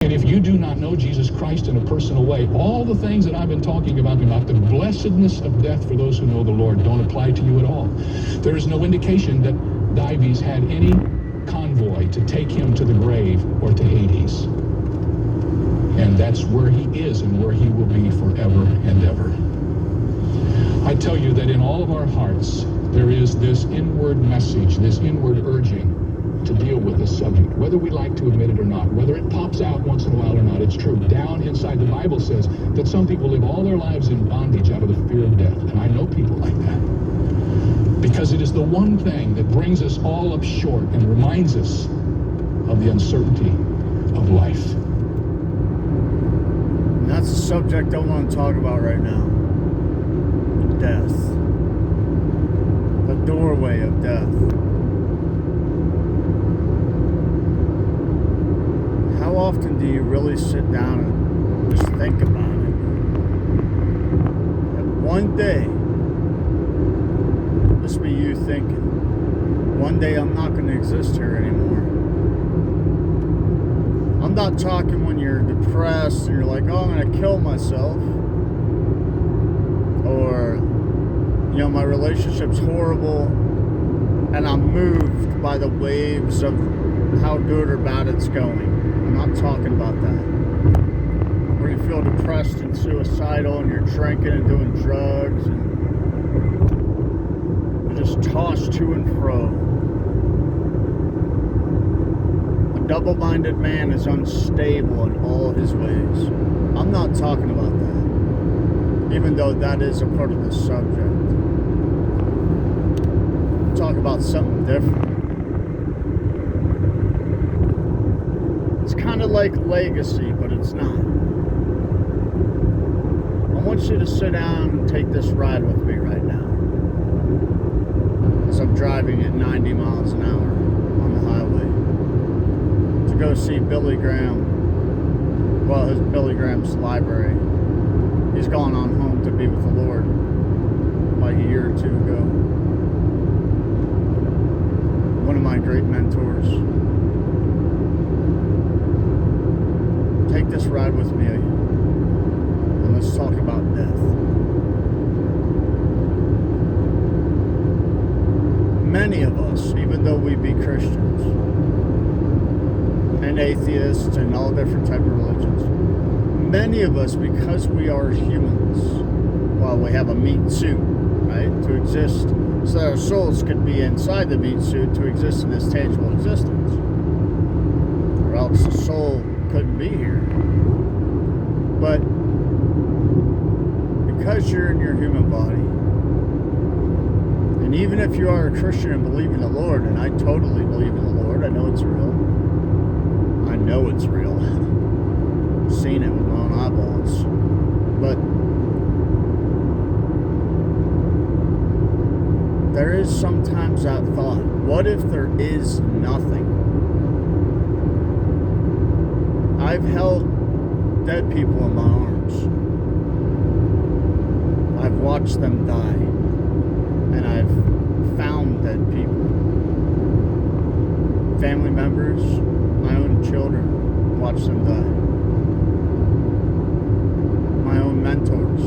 And if you do not know Jesus Christ in a personal way, all the things that I've been talking about the blessedness of death for those who know the Lord, don't apply to you at all. There is no indication that Dives had any convoy to take him to the grave or to Hades. And that's where he is and where he will be forever and ever. I tell you that in all of our hearts, there is this inward message, this inward urging to deal with this subject, whether we like to admit it or not, whether it pops out once in a while or not. It's true. Down inside, the Bible says that some people live all their lives in bondage out of the fear of death. And I know people like that. Because it is the one thing that brings us all up short and reminds us of the uncertainty of life. And that's the subject I want to talk about right now. Death. The doorway of death. How often do you really sit down and just think about it? And one day, this be you thinking, one day I'm not going to exist here anymore. I'm not talking when you're depressed and you're like, oh, I'm going to kill myself. Or, you know, my relationship's horrible and I'm moved by the waves of how good or bad it's going. I'm not talking about that. Where you feel depressed and suicidal and you're drinking and doing drugs and you're just tossed to and fro. A double-minded man is unstable in all his ways. I'm not talking about that, even though that is a part of the subject. I'm talking about something different. It's kind of like legacy, but it's not. I want you to sit down and take this ride with me right now. As I'm driving at 90 miles an hour on the highway to go see Billy Graham. Well, his Billy Graham's library. He's gone on home to be with the Lord like a year or two ago. One of my great mentors. Take this ride with me and let's talk about death. Many of us, even though we be Christians and atheists and all different type of religions, many of us, because we are humans, well, we have a meat suit, right, to exist, so that our souls could be inside the meat suit to exist in this tangible existence, or else the soul couldn't be here. But because you're in your human body, and even if you are a Christian and believe in the Lord, and I totally believe in the Lord, I know it's real. I know it's real. I've seen it with my own eyeballs. But there is sometimes that thought, what if there is nothing? I've held dead people in my arms. I've watched them die. And I've found dead people. Family members, my own children, watched them die. My own mentors,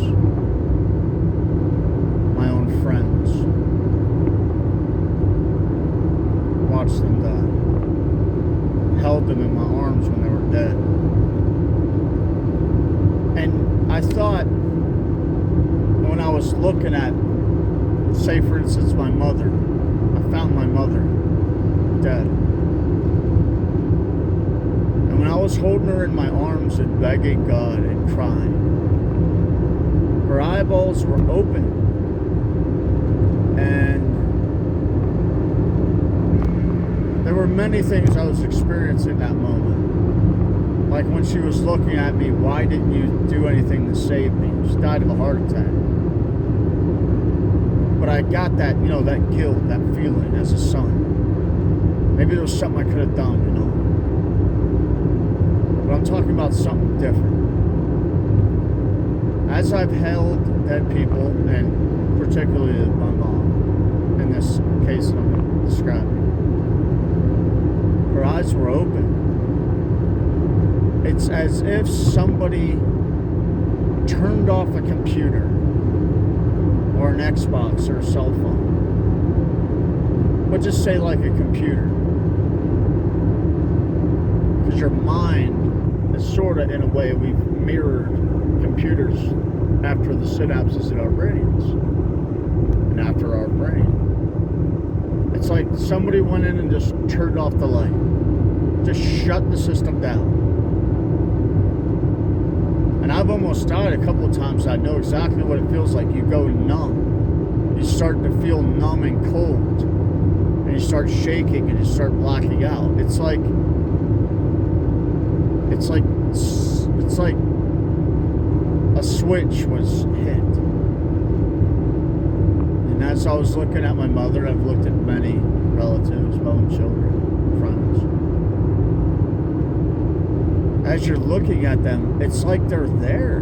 my own friends, watched them die. Held them in my arms when they were dead. And I thought, when I was looking at, say for instance, my mother, I found my mother dead. And when I was holding her in my arms and begging God and crying, her eyeballs were open. And there were many things I was experiencing that moment. Like when she was looking at me, why didn't you do anything to save me? She died of a heart attack. But I got that, you know, that guilt, that feeling as a son. Maybe there was something I could have done, you know. But I'm talking about something different. As I've held dead people, and particularly my mom, in this case that I'm describing, her eyes were open. It's as if somebody turned off a computer or an Xbox or a cell phone. But just say like a computer. Because your mind is sort of, in a way, we've mirrored computers after the synapses in our brains and after our brain. It's like somebody went in and just turned off the light. Just shut the system down. And I've almost died a couple of times. I know exactly what it feels like. You go numb. You start to feel numb and cold. And you start shaking and you start blacking out. It's like a switch was hit. And as I was looking at my mother, I've looked at many relatives, bone children, friends. As you're looking at them, it's like they're there,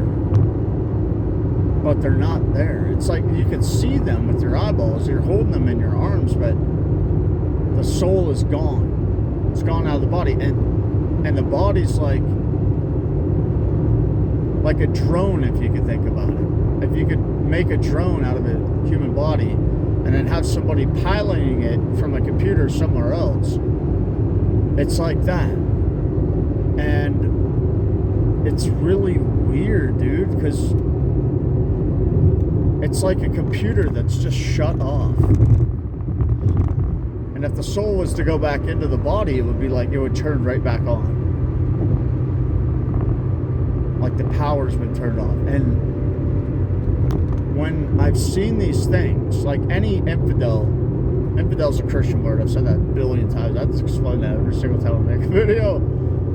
but they're not there. It's like you can see them with your eyeballs. You're holding them in your arms, but the soul is gone. It's gone out of the body, and the body's like a drone, if you could think about it. If you could make a drone out of a human body and then have somebody piloting it from a computer somewhere else, it's like that. And it's really weird, dude, because it's like a computer that's just shut off. And if the soul was to go back into the body, it would be like it would turn right back on. Like the power's been turned off. And when I've seen these things, like any infidel's a Christian word. I've said that a billion times. I have to explain that every single time I make a video.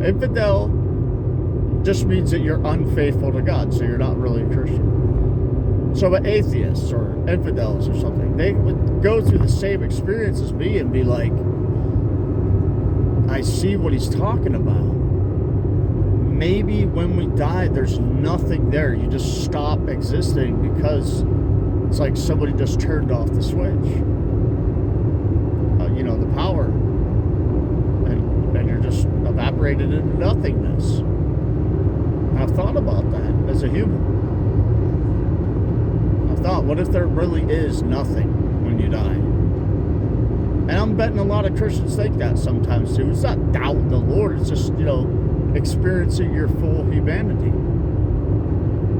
Infidel just means that you're unfaithful to God, so you're not really a Christian. So but atheists or infidels or something, they would go through the same experience as me and be like, I see what he's talking about. Maybe when we die, there's nothing there. You just stop existing because it's like somebody just turned off the switch. The power. And you're just evaporated into nothingness. And I've thought about that as a human. I've thought, what if there really is nothing when you die? And I'm betting a lot of Christians think that sometimes too. It's not doubting the Lord. It's just, experiencing your full humanity.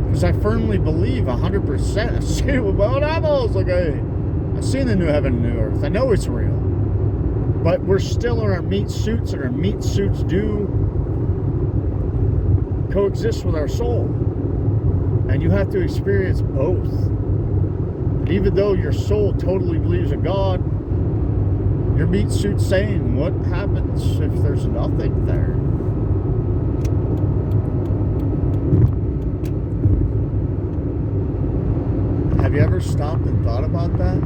Because I firmly believe 100%. I've seen it with my own eyeballs. Like, I've seen the new heaven and new earth. I know it's real. But we're still in our meat suits, and our meat suits do coexist with our soul. And you have to experience both. And even though your soul totally believes in God, your meat suit's saying, what happens if there's nothing there? Have you ever stopped and thought about that?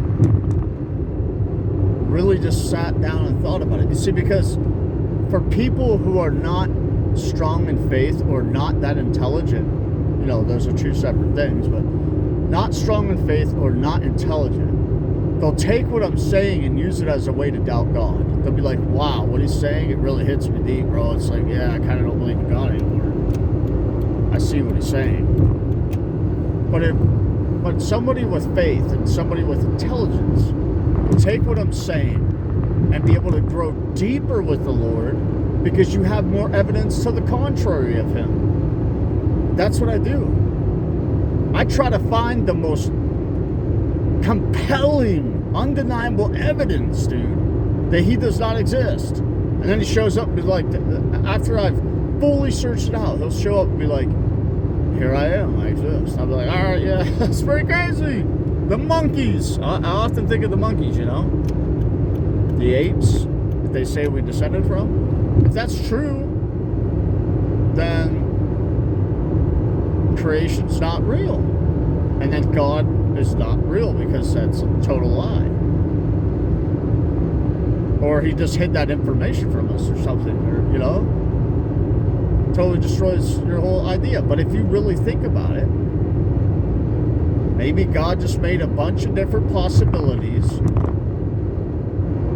Really just sat down and thought about it. You see, because for people who are not strong in faith or not that intelligent, those are two separate things, but not strong in faith or not intelligent, they'll take what I'm saying and use it as a way to doubt God. They'll be like, wow, what he's saying, it really hits me deep, bro. It's like, yeah, I kind of don't believe in God anymore. I see what he's saying. But somebody with faith and somebody with intelligence will take what I'm saying and be able to grow deeper with the Lord because you have more evidence to the contrary of him. That's what I do. I try to find the most compelling, undeniable evidence, dude, that he does not exist. And then he shows up and be like, after I've fully searched it out, he'll show up and be like, here I am, I exist. I'll be like, all right, yeah, that's pretty crazy. The monkeys. I often think of the monkeys, the apes that they say we descended from. If that's true, then creation's not real. And then God is not real because that's a total lie. Or he just hid that information from us or something, or, totally destroys your whole idea. But if you really think about it, maybe God just made a bunch of different possibilities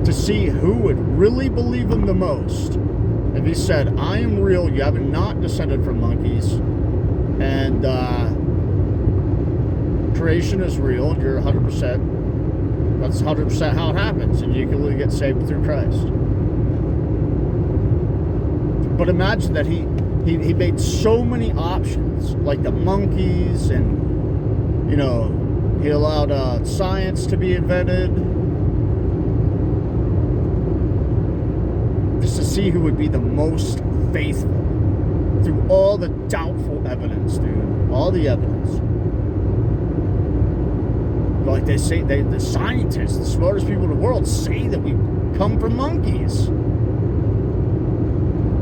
to see who would really believe him the most. If he said, I am real, you have not descended from monkeys, and creation is real, and you're 100%, that's 100% how it happens, and you can only get saved through Christ. But imagine that he made so many options, like the monkeys, and, you know, he allowed science to be invented, just to see who would be the most faithful through all the doubtful evidence, dude. All the evidence. Like they say, the scientists, the smartest people in the world, say that we come from monkeys.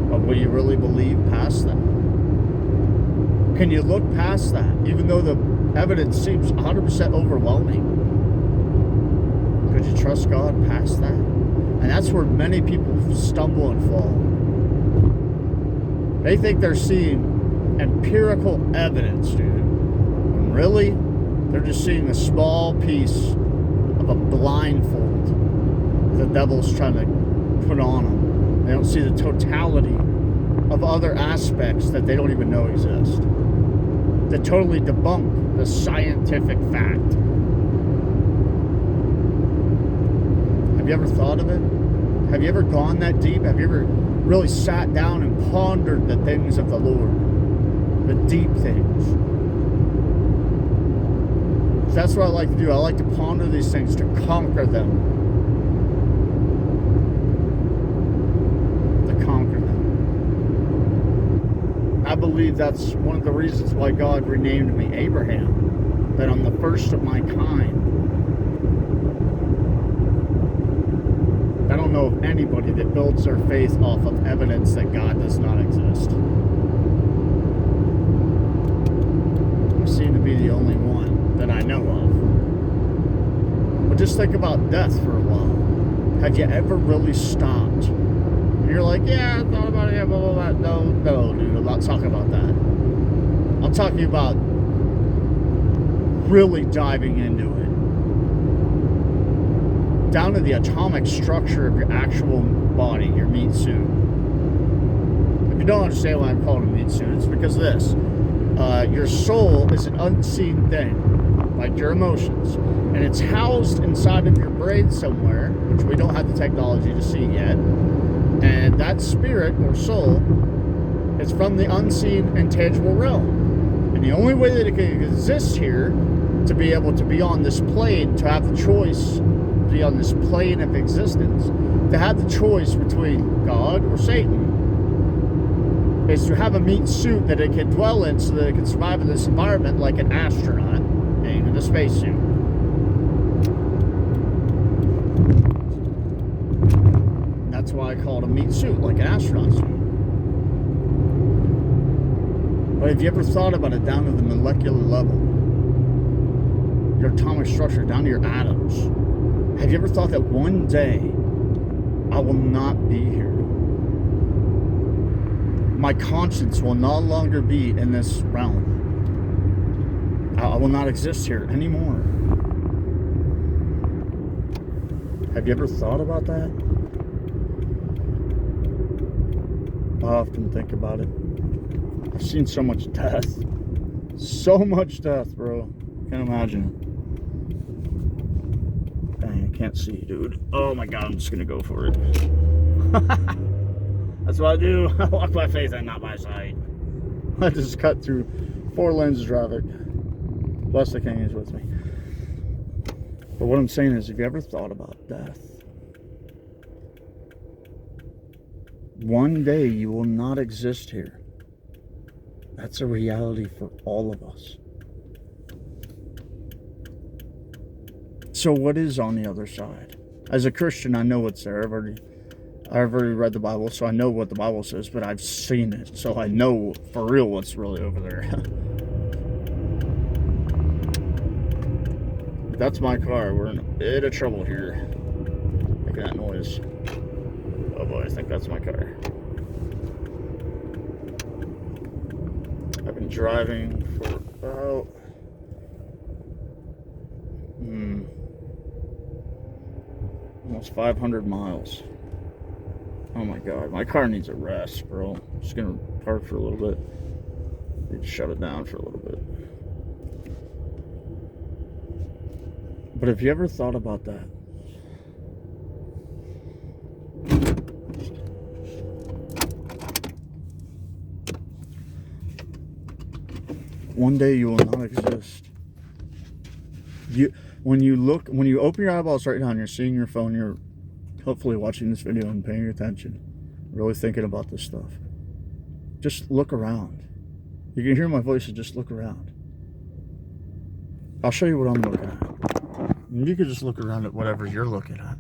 But will you really believe past that? Can you look past that, even though the evidence seems 100% overwhelming? Could you trust God past that? And that's where many people stumble and fall. They think they're seeing empirical evidence, dude. When really, they're just seeing a small piece of a blindfold the devil's trying to put on them. They don't see the totality of other aspects that they don't even know exist. They totally debunk the scientific fact. Have you ever thought of it? Have you ever gone that deep? Have you ever really sat down and pondered the things of the Lord? The deep things. So that's what I like to do. I like to ponder these things, to conquer them. I believe that's one of the reasons why God renamed me Abraham, that I'm the first of my kind. I don't know of anybody that builds their faith off of evidence that God does not exist. I seem to be the only one that I know of. But just think about death for a while. Have you ever really stopped? You're like, yeah, I thought about it, yeah, blah, blah, blah. No, dude, I'm not talking about that. I'm talking about really diving into it. Down to the atomic structure of your actual body, your meat suit. If you don't understand why I'm calling it a meat suit, it's because of this. Your soul is an unseen thing, like your emotions. And it's housed inside of your brain somewhere, which we don't have the technology to see yet. And that spirit or soul is from the unseen, intangible realm. And the only way that it can exist here, to be able to be on this plane, to have the choice, to be on this plane of existence, to have the choice between God or Satan, is to have a meat suit that it can dwell in so that it can survive in this environment like an astronaut being in a spacesuit. That's why I call it a meat suit, like an astronaut suit. But have you ever thought about it down to the molecular level? Your atomic structure, down to your atoms. Have you ever thought that one day I will not be here? My conscience will no longer be in this realm. I will not exist here anymore. Have you ever thought about that? I often think about it. I've seen so much death. So much death, bro. Can't imagine it. Dang, I can't see, dude. Oh my God, I'm just gonna go for it. That's what I do. I walk by faith and not by sight. I just cut through 4 lanes of traffic. Bless the King is with me. But what I'm saying is, have you ever thought about death? One day you will not exist here. That's a reality for all of us. So what is on the other side? As a Christian, I know what's there. I've already read the Bible, so I know what the Bible says, but I've seen it, so I know for real what's really over there. That's my car. We're in a bit of trouble here. Making that noise. Oh boy, I think that's my car. I've been driving for about almost 500 miles. Oh my god, my car needs a rest, bro. I'm just gonna park for a little bit. Need to shut it down for a little bit. But have you ever thought about that? One day you will not exist. When you open your eyeballs right now and you're seeing your phone, you're hopefully watching this video and paying attention, really thinking about this stuff. Just look around. You can hear my voice, so just look around. I'll show you what I'm looking at. And you can just look around at whatever you're looking at.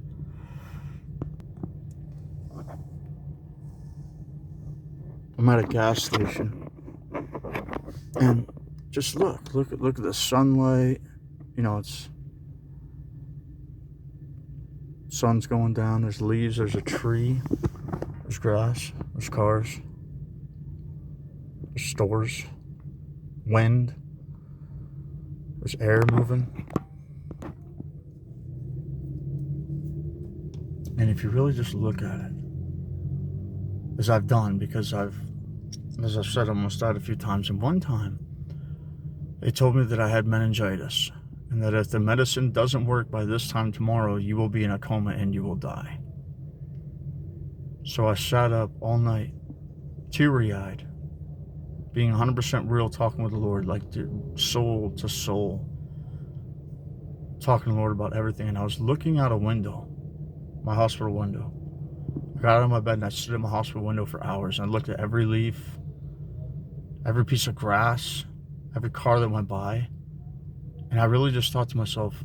I'm at a gas station. And just look at the sunlight. You know, sun's going down, there's leaves, there's a tree, there's grass, there's cars, there's stores, wind, there's air moving. And if you really just look at it, as I've done, because as I've said, I almost died a few times, and one time they told me that I had meningitis, and that if the medicine doesn't work by this time tomorrow, you will be in a coma and you will die. So I sat up all night, teary-eyed, being 100% real, talking with the Lord, like soul to soul, talking to the Lord about everything. And I was looking out a window, my hospital window. I got out of my bed and I stood at my hospital window for hours, and I looked at every leaf, every piece of grass, every car that went by. And I really just thought to myself,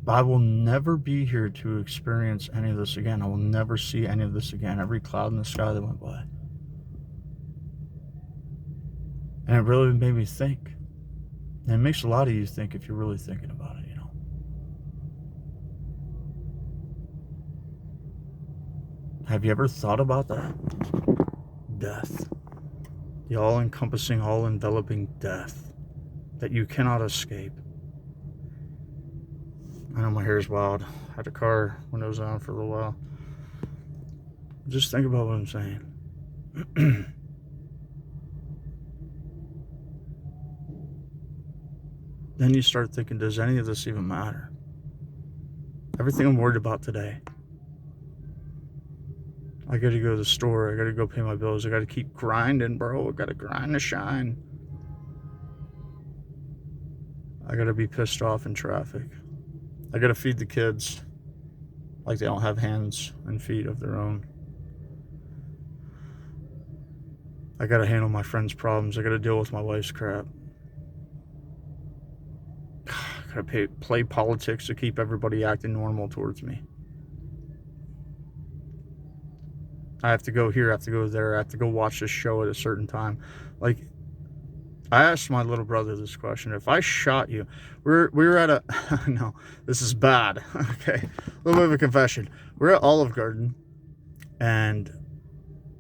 I will never be here to experience any of this again. I will never see any of this again. Every cloud in the sky that went by. And it really made me think. And it makes a lot of you think if you're really thinking about it, you know. Have you ever thought about that? Death. The all-encompassing, all-enveloping death that you cannot escape. I know my hair's wild. I had the car windows on for a little while. Just think about what I'm saying. Then you start thinking, does any of this even matter? Everything I'm worried about today. I gotta go to the store. I gotta go pay my bills. I gotta keep grinding, bro. I gotta grind to shine. I gotta be pissed off in traffic. I gotta feed the kids like they don't have hands and feet of their own. I gotta handle my friends' problems. I gotta deal with my wife's crap. I gotta play politics to keep everybody acting normal towards me. I have to go here, I have to go there, I have to go watch this show at a certain time. Like, I asked my little brother this question. If I shot you, we were at a, no, this is bad, okay, a little bit of a confession. We're at Olive Garden, and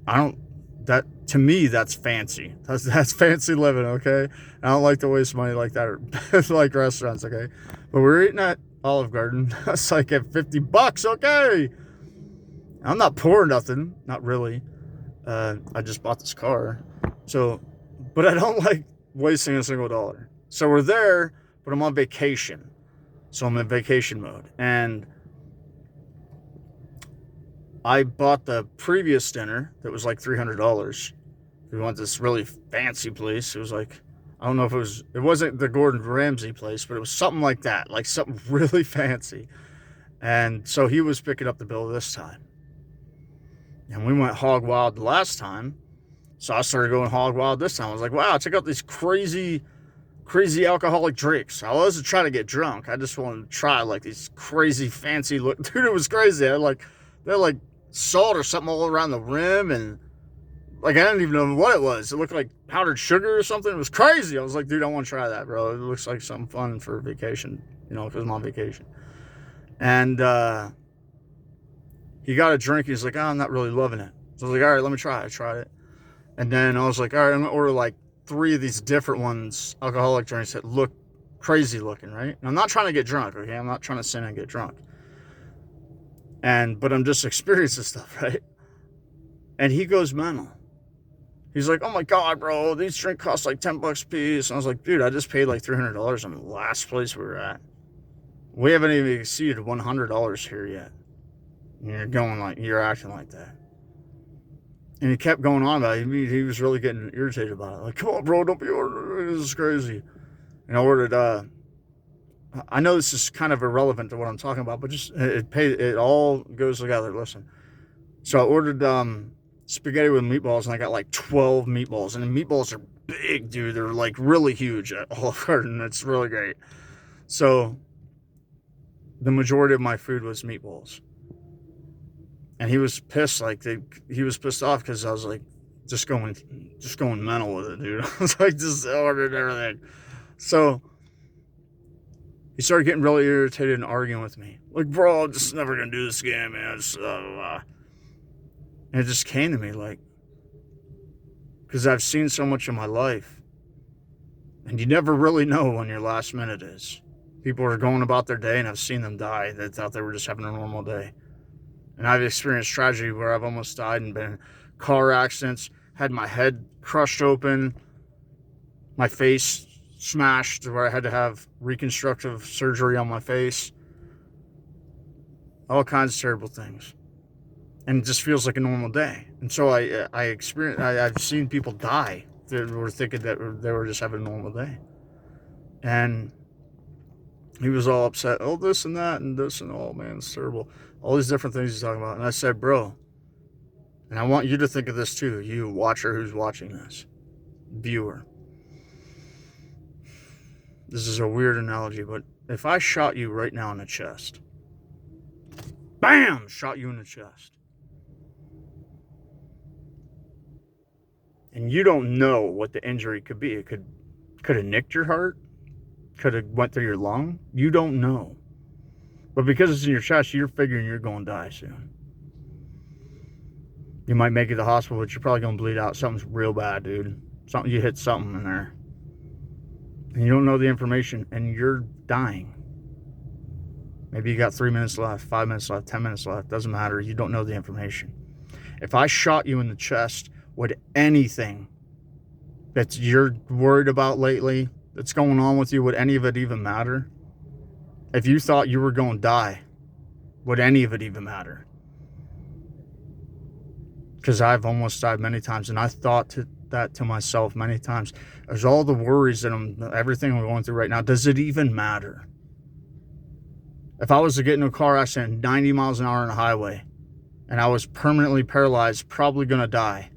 to me, that's fancy. That's fancy living, okay? I don't like to waste money like that, or like restaurants, okay? But we're eating at Olive Garden. That's like at $50, okay? I'm not poor or nothing, not really. I just bought this car. So, but I don't like wasting a single dollar. So we're there, but I'm on vacation. So I'm in vacation mode. And I bought the previous dinner that was like $300. We went to this really fancy place. It was like, I don't know if it wasn't the Gordon Ramsay place, but it was something like that, like something really fancy. And so he was picking up the bill this time. And we went hog wild the last time. So I started going hog wild this time. I was like, wow, check out these crazy alcoholic drinks. I wasn't trying to get drunk. I just wanted to try like these crazy fancy look. Dude, it was crazy. They're like salt or something all around the rim. And like, I didn't even know what it was. It looked like powdered sugar or something. It was crazy. I was like, dude, I want to try that, bro. It looks like something fun for vacation, you know, because I'm on vacation. And, he got a drink. He's like, oh, I'm not really loving it. So I was like, all right, let me try it. I tried it. And then I was like, all right, I'm going to order like 3 of these different ones, alcoholic drinks that look crazy looking, right? And I'm not trying to get drunk, okay? I'm not trying to sin and get drunk. But I'm just experiencing stuff, right? And he goes mental. He's like, oh my God, bro, these drinks cost like $10 a piece. And I was like, dude, I just paid like $300 on the last place we were at. We haven't even exceeded $100 here yet. And you're acting like that. And he kept going on about it. He was really getting irritated about it. Like, come on, bro, don't be ordering. This is crazy. And I ordered, I know this is kind of irrelevant to what I'm talking about, but just, it all goes together. Listen. So I ordered, spaghetti with meatballs, and I got like 12 meatballs. And the meatballs are big, dude. They're like really huge at Olive Garden. It's really great. So the majority of my food was meatballs. And he was pissed, he was pissed off because I was like, just going mental with it, dude. I was like, just ordered everything. So he started getting really irritated and arguing with me. Like, bro, I'm just never gonna do this again, man. And it just came to me, like, because I've seen so much in my life, and you never really know when your last minute is. People are going about their day, and I've seen them die. They thought they were just having a normal day. And I've experienced tragedy where I've almost died and been in car accidents, had my head crushed open, my face smashed where I had to have reconstructive surgery on my face. All kinds of terrible things. And it just feels like a normal day. And so I've seen people die that were thinking that they were just having a normal day. And he was all upset. Oh, this and that and this and oh, man, it's terrible. All these different things he's talking about. And I said, bro, and I want you to think of this too, you watcher who's watching this, viewer. This is a weird analogy, but if I shot you right now in the chest, bam, shot you in the chest, and you don't know what the injury could be. It could have nicked your heart, could have went through your lung. You don't know. But because it's in your chest, you're figuring you're going to die soon. You might make it to the hospital, but you're probably going to bleed out. Something's real bad, dude. You hit something in there. And you don't know the information, and you're dying. Maybe you got 3 minutes left, 5 minutes left, 10 minutes left. Doesn't matter. You don't know the information. If I shot you in the chest, would anything that you're worried about lately, that's going on with you, would any of it even matter? If you thought you were going to die, would any of it even matter? Because I've almost died many times, and I thought that to myself many times. There's all the worries that everything I'm going through right now. Does it even matter? If I was to get in a car accident 90 miles an hour on a highway, and I was permanently paralyzed, probably going to die,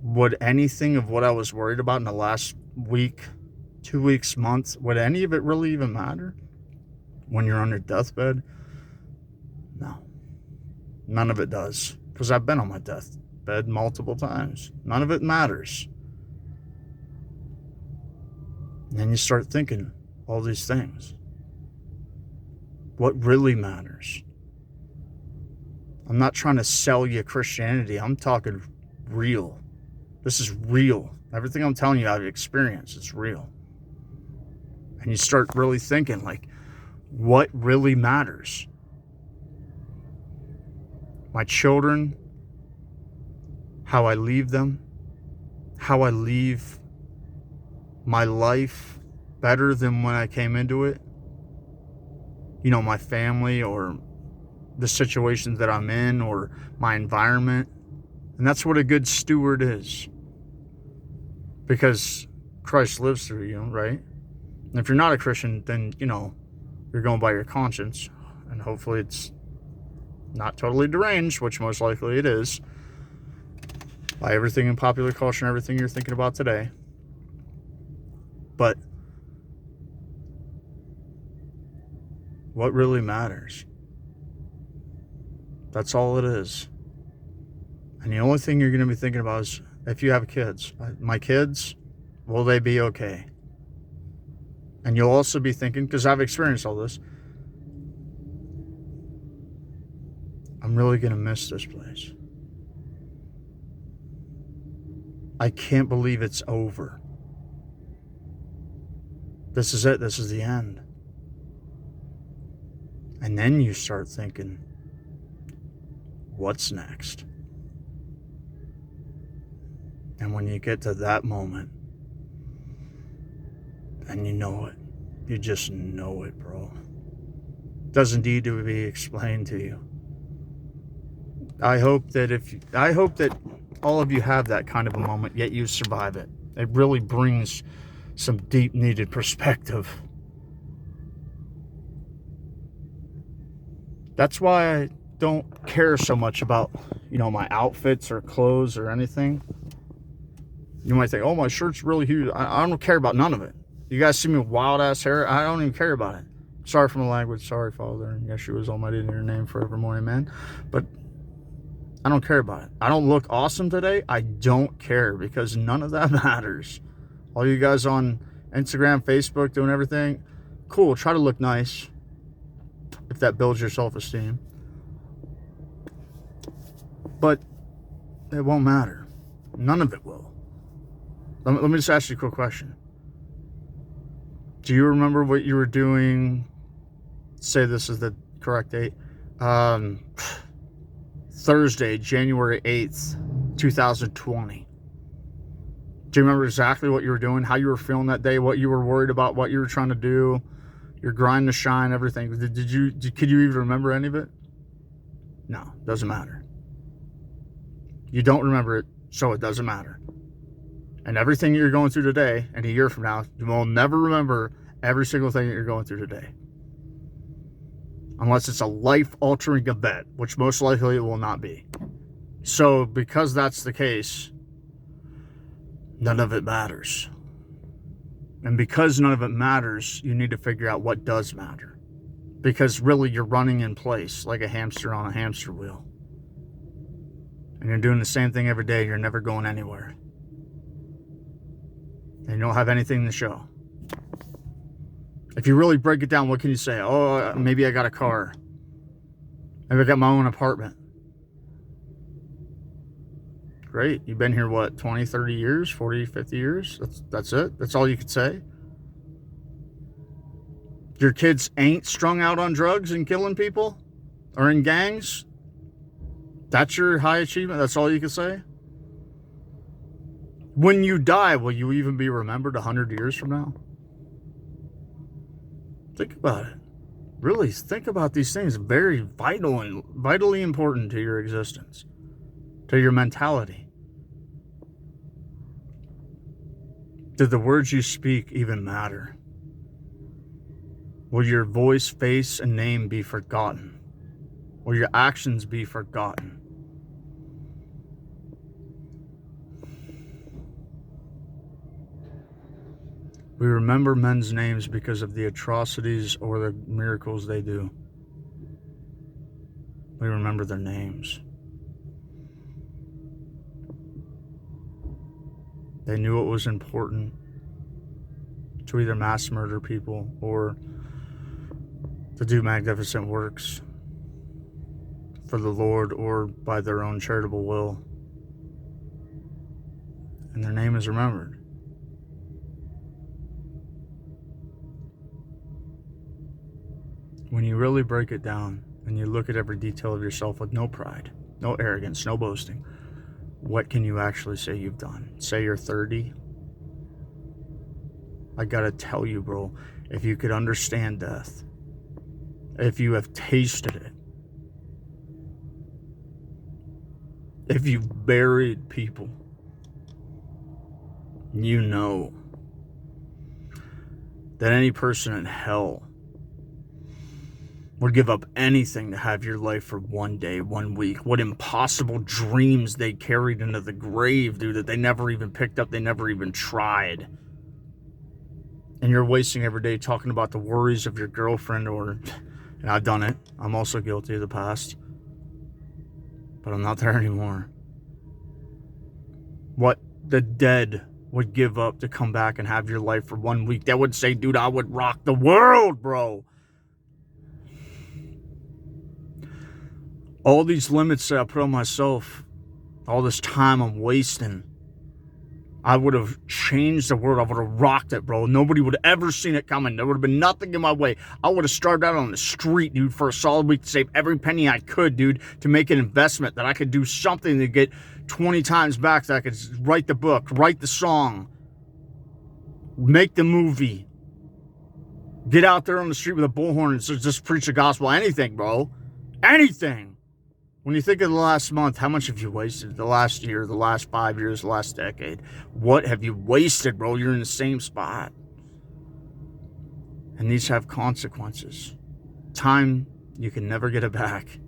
would anything of what I was worried about in the last week, 2 weeks, months, would any of it really even matter when you're on your deathbed? No. None of it does. Because I've been on my deathbed multiple times. None of it matters. And then you start thinking all these things. What really matters? I'm not trying to sell you Christianity. I'm talking real. This is real. Everything I'm telling you I've experienced, it's real. And you start really thinking, like, what really matters? My children, how I leave them, how I leave my life better than when I came into it. You know, my family or the situations that I'm in or my environment. And that's what a good steward is. Because Christ lives through you, right? And if you're not a Christian, then, you know, you're going by your conscience. And hopefully it's not totally deranged, which most likely it is, by everything in popular culture and everything you're thinking about today. But what really matters? That's all it is. And the only thing you're going to be thinking about is if you have kids. My kids, will they be okay? And you'll also be thinking, because I've experienced all this, I'm really going to miss this place. I can't believe it's over. This is it. This is the end. And then you start thinking, what's next? And when you get to that moment, and you know it, you just know it, bro. Doesn't need to be explained to you. I hope that all of you have that kind of a moment, yet you survive it. It really brings some deep needed perspective. That's why I don't care so much about, my outfits or clothes or anything. You might think, oh, my shirt's really huge. I don't care about none of it. You guys see me with wild ass hair? I don't even care about it. Sorry for my language. Sorry, Father. And Yeshua is almighty in your name forevermore. Amen. But I don't care about it. I don't look awesome today. I don't care, because none of that matters. All you guys on Instagram, Facebook, doing everything, cool. Try to look nice if that builds your self-esteem. But it won't matter. None of it will. Let me just ask you a quick question. Do you remember what you were doing? Say this is the correct date. Thursday, January 8th, 2020. Do you remember exactly what you were doing, how you were feeling that day, what you were worried about, what you were trying to do, your grind to shine, everything? Could you even remember any of it? No, doesn't matter. You don't remember it, so it doesn't matter. And everything you're going through today, and a year from now, you will never remember every single thing that you're going through today. Unless it's a life-altering event, which most likely it will not be. So, because that's the case, none of it matters. And because none of it matters, you need to figure out what does matter. Because really, you're running in place like a hamster on a hamster wheel. And you're doing the same thing every day. You're never going anywhere. And you don't have anything to show. If you really break it down, what can you say? Oh, maybe I got a car. Maybe I got my own apartment. Great. You've been here, 20, 30 years, 40, 50 years? That's it? That's all you could say? Your kids ain't strung out on drugs and killing people? Or in gangs? That's your high achievement? That's all you can say? When you die, will you even be remembered 100 years from now? Think about it. Really think about these things. Very vital and vitally important to your existence, to your mentality. Do the words you speak even matter? Will your voice, face, and name be forgotten? Will your actions be forgotten? We remember men's names because of the atrocities or the miracles they do. We remember their names. They knew it was important to either mass murder people or to do magnificent works for the Lord or by their own charitable will. And their name is remembered. When you really break it down and you look at every detail of yourself with no pride, no arrogance, no boasting, what can you actually say you've done? Say you're 30. I gotta tell you, bro, if you could understand death, if you have tasted it, if you've buried people, you know that any person in hell would give up anything to have your life for 1 day, 1 week. What impossible dreams they carried into the grave, dude, that they never even picked up, they never even tried. And you're wasting every day talking about the worries of your girlfriend and I've done it. I'm also guilty of the past. But I'm not there anymore. What the dead would give up to come back and have your life for 1 week. That would say, dude, I would rock the world, bro. All these limits that I put on myself, all this time I'm wasting, I would have changed the world. I would have rocked it, bro. Nobody would have ever seen it coming. There would have been nothing in my way. I would have started out on the street, dude, for a solid week to save every penny I could, dude, to make an investment that I could do something to get 20 times back, that I could write the book, write the song, make the movie, get out there on the street with a bullhorn and just preach the gospel. Anything, bro. Anything. When you think of the last month, how much have you wasted? The last year, the last 5 years, the last decade? What have you wasted, bro? You're in the same spot. And these have consequences. Time, you can never get it back.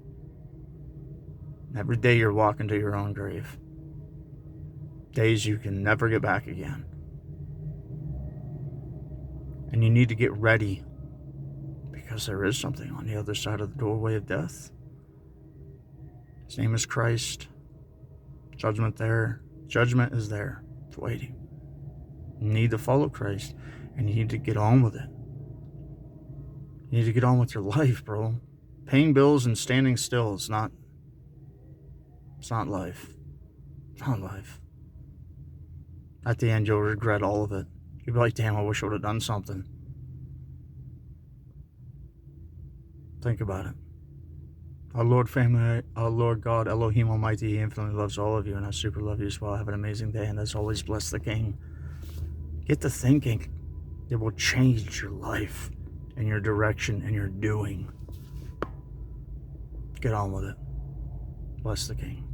Every day you're walking to your own grave. Days you can never get back again. And you need to get ready, because there is something on the other side of the doorway of death. His name is Christ. Judgment there. Judgment is there. It's waiting. You need to follow Christ, and you need to get on with it. You need to get on with your life, bro. Paying bills and standing still is not. It's not life. It's not life. At the end, you'll regret all of it. You'll be like, damn, I wish I would have done something. Think about it. Our Lord family, our Lord God, Elohim Almighty, He infinitely loves all of you, and I super love you as well. Have an amazing day, and as always, bless the King. Get to thinking. It will change your life and your direction and your doing. Get on with it. Bless the King.